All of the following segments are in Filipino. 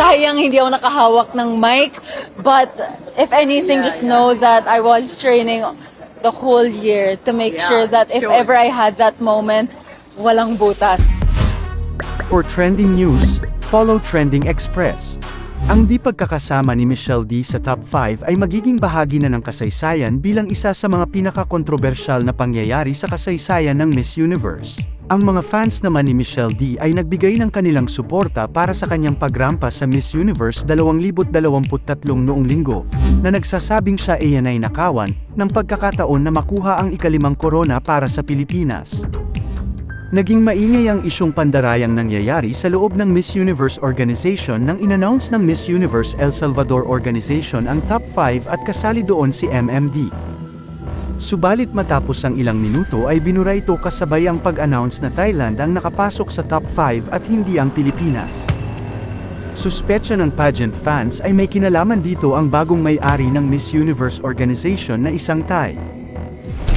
sayang hindi ako nakahawak ng mic. But if anything, just know that I was training the whole year to make sure that if ever I had that moment, walang butas. For trending news, follow Trending Express. Ang di pagkakasama ni Michelle D sa top 5 ay magiging bahagi na ng kasaysayan bilang isa sa mga pinaka-kontrobersyal na pangyayari sa kasaysayan ng Miss Universe. Ang mga fans naman ni Michelle D ay nagbigay ng kanilang suporta para sa kanyang pagrampa sa Miss Universe 2023 noong linggo, na nagsasabing siya ay nakawan ng pagkakataon na makuha ang ika-5 korona para sa Pilipinas. Naging maingay ang isyong pandarayang nangyayari sa loob ng Miss Universe organization nang inannounce ng Miss Universe El Salvador organization ang top 5 at kasali doon si MMD. Subalit matapos ang ilang minuto ay binura ito kasabay ang pag-announce na Thailand ang nakapasok sa top 5 at hindi ang Pilipinas. Suspetsya ng pageant fans ay may kinalaman dito ang bagong may-ari ng Miss Universe organization na isang Thai.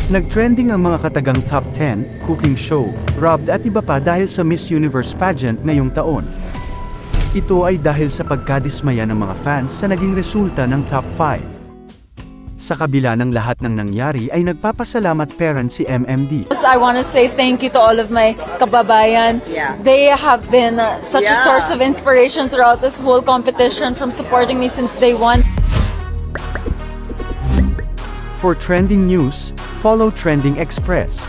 Nagtrending ang mga katagang top 10, cooking show, robbed at iba pa dahil sa Miss Universe pageant ngayong taon. Ito ay dahil sa pagkadismaya ng mga fans sa naging resulta ng top 5. Sa kabila ng lahat ng nangyari ay nagpapasalamat parent si MMD. I want to say thank you to all of my kababayan. They have been such a source of inspiration throughout this whole competition, from supporting me since day one. For trending news, follow Trending Express.